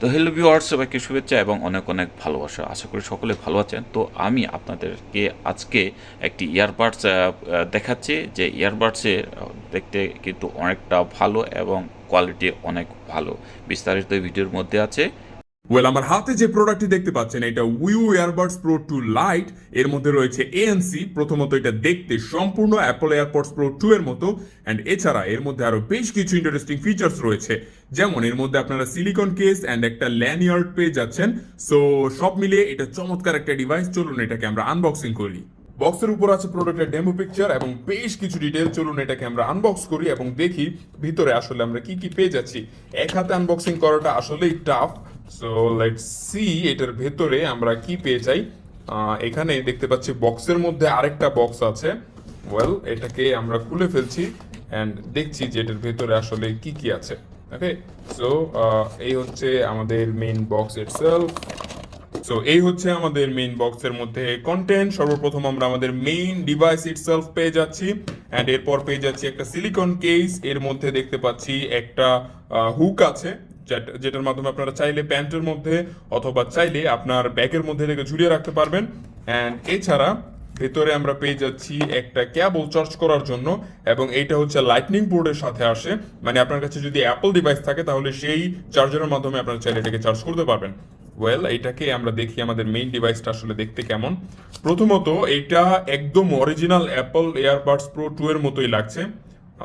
তো hello viewers, সবাইকে শুভেচ্ছা এবং অনেক অনেক ভালোবাসা। আশা করি সকলে ভালো আছেন। তো আমি আপনাদেরকে আজকে একটি ইয়ারবাডস দেখাচ্ছি, যে ইয়ারবাডসের দেখতে কিন্তু অনেকটা ভালো এবং কোয়ালিটি অনেক ভালো। বিস্তারিত ভিডিওর মধ্যে আছে। আমার হাতে যে প্রোডাক্টটি দেখতে পাচ্ছেন এটা উইউ এয়ারবাডস প্রো 2 লাইট। এর মধ্যে রয়েছে এএনসি। প্রথমত এটা দেখতে সম্পূর্ণ অ্যাপল এয়ারপডস প্রো 2 এর মতো, অ্যান্ড এছাড়া এর মধ্যে আরো বেশ কিছু ইন্টারেস্টিং ফিচার্স রয়েছে। যেমন এর মধ্যে আপনারা সিলিকন কেস অ্যান্ড একটা ল্যানিয়ার্ড পেয়ে যাচ্ছেন। সো সব মিলিয়ে এটা চমৎকার একটা ডিভাইস। চলুন এটাকে আমরা আনবক্সিং করি। বক্সের উপর আছে প্রোডাক্টের ডেমো পিকচার এবং বেশ কিছু ডিটেল। চলুন এটাকে আমরা আনবক্স করি এবং দেখি ভিতরে আসলে আমরা কি কি পেয়ে যাচ্ছি। এক হাতে আনবক্সিং করাটা আসলেই টাফ। সো লেটস সি এটার ভেতরে আমরা কি পেয়ে যাই। এখানে দেখতে পাচ্ছি বক্সের মধ্যে আরেকটা বক্স আছে। এটাকে আমরা খুলে ফেলছি অ্যান্ড দেখছি যে এটার ভেতরে আসলে কি কি আছে। ওকে, সো এই হচ্ছে আমাদের মেইন বক্স ইটসেলফ। সো এই হচ্ছে আমাদের মেইন বক্সের মধ্যে কন্টেন্ট। সর্বপ্রথম আমরা আমাদের মেইন ডিভাইস ইটসেলফ পেয়ে যাচ্ছি, অ্যান্ড এরপর পেয়ে যাচ্ছি একটা সিলিকন কেস। এর মধ্যে দেখতে পাচ্ছি একটা হুক আছে, যেটার মাধ্যমে আপনারা চাইলে প্যান্টের মধ্যে অথবা চাইলে আপনার ব্যাগের মধ্যে রেখে ঝুলিয়ে রাখতে পারবেন। অ্যান্ড এছাড়া ভেতরে আমরা পেয়ে যাচ্ছি একটা কেবল চার্জ করার জন্য, এবং এইটা হচ্ছে লাইটনিং পোর্টের সাথে আসে। মানে আপনার কাছে যদি অ্যাপল ডিভাইস থাকে তাহলে সেই চার্জারের মাধ্যমে আপনারা চাইলে এটাকে চার্জ করতে পারবেন। এটাকে আমরা দেখি আমাদের মেইন ডিভাইসটা আসলে দেখতে কেমন। প্রথমত এটা একদম অরিজিনাল অ্যাপল এয়ারবাডস প্রো 2 এর মতোই লাগছে।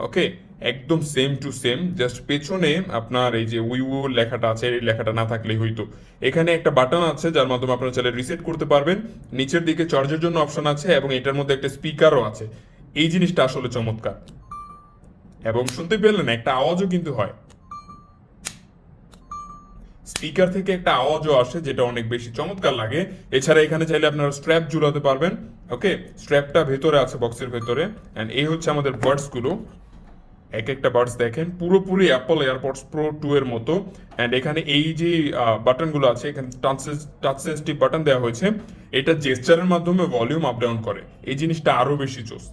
ওকে, একদম সেম টু সেম। জাস্ট পেছনে আপনার এই যে উইউ লেখাটা আছে, এই লেখাটা না থাকলেই হইতো। এখানে একটা বাটন আছে যার মাধ্যমে আপনারা চাইলে রিসেট করতে পারবেন। নিচের দিকে চার্জের জন্য অপশন আছে এবং এটার মধ্যে একটা স্পিকারও আছে। এই জিনিসটা আসলে চমৎকার, এবং শুনতে পেলেন একটা আওয়াজও কিন্তু হয়। স্পিকার থেকে একটা আওয়াজও আসে, যেটা অনেক বেশি চমৎকার লাগে। এছাড়া এখানে চাইলে আপনারা স্ট্র্যাপ ঝুলাতে পারবেন। ওকে, স্ট্র্যাপটা ভেতরে আছে বক্সের ভেতরে। এন্ড এই হচ্ছে আমাদের বাডস গুলো। এক একটা বাডস দেখেন পুরোপুরি অ্যাপল এয়ারপডস প্রো 2 এর মতো। এন্ড এখানে এই যে বাটনগুলো আছে, এখানে টাচ সেন্সিটিভ বাটন দেওয়া হয়েছে। এটা জেস্চারের মাধ্যমে ভলিউম আপ ডাউন করে। এই জিনিসটা আরো বেশি জোস।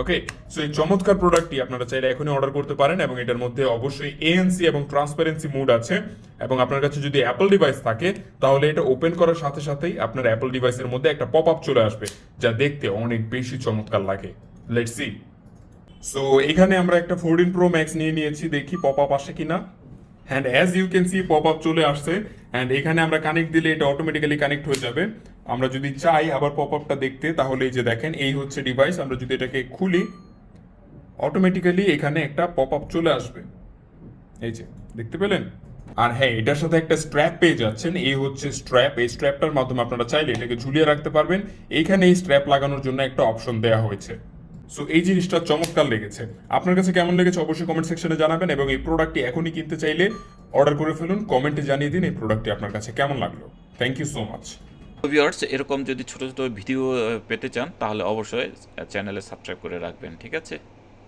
ওকে, সো এই চমৎকার প্রোডাক্টটি আপনারা চাইলে এখনই অর্ডার করতে পারেন, এবং এটার মধ্যে অবশ্যই এএনসি এবং ট্রান্সপারেন্সি মোড আছে। এবং আপনার কাছে যদি অ্যাপল ডিভাইস থাকে তাহলে এটা ওপেন করার সাথে সাথেই আপনার অ্যাপল ডিভাইসের মধ্যে একটা পপ আপ চলে আসবে, যা দেখতে অনেক বেশি চমৎকার লাগে। Let's see. সো এখানে আমরা একটা 14 প্রো ম্যাক্স নিয়ে নিয়েছি, দেখি পপ আপ আসে কিনা। And as you can see pop up চলে আসছে। অ্যান্ড এখানে আমরা কানেক্ট দিলে এটা অটোমেটিক্যালি কানেক্ট হয়ে যাবে। আমরা যদি চাই আবার পপ আপটা দেখতে, তাহলে এই যে দেখেন এই হচ্ছে ডিভাইস। আমরা যদি এটাকে খুলি, অটোমেটিক্যালি এখানে একটা পপ আপ চলে আসবে। এই যে দেখতে পেলেন। আর হ্যাঁ, এটার সাথে একটা স্ট্র্যাপ পেয়ে যাচ্ছেন। এই হচ্ছে স্ট্র্যাপ। এই স্ট্র্যাপটার মাধ্যমে আপনারা চাইলে এটাকে ঝুলিয়ে রাখতে পারবেন। এইখানে এই স্ট্র্যাপ লাগানোর জন্য একটা অপশন দেওয়া হয়েছে। সো এই জিনিসটা চমৎকার লেগেছে। আপনার কাছে কেমন লেগেছে অবশ্যই কমেন্ট সেকশনে জানাবেন, এবং এই প্রোডাক্টটি এখনই কিনতে চাইলে অর্ডার করে ফেলুন। কমেন্টে জানিয়ে দিন এই প্রোডাক্টটি আপনার কাছে কেমন লাগলো। Thank you so much. Viewers, এরকম যদি ছোট ছোট ভিডিও পেতে চান তাহলে অবশ্যই চ্যানেলে সাবস্ক্রাইব করে রাখবেন, ঠিক আছে?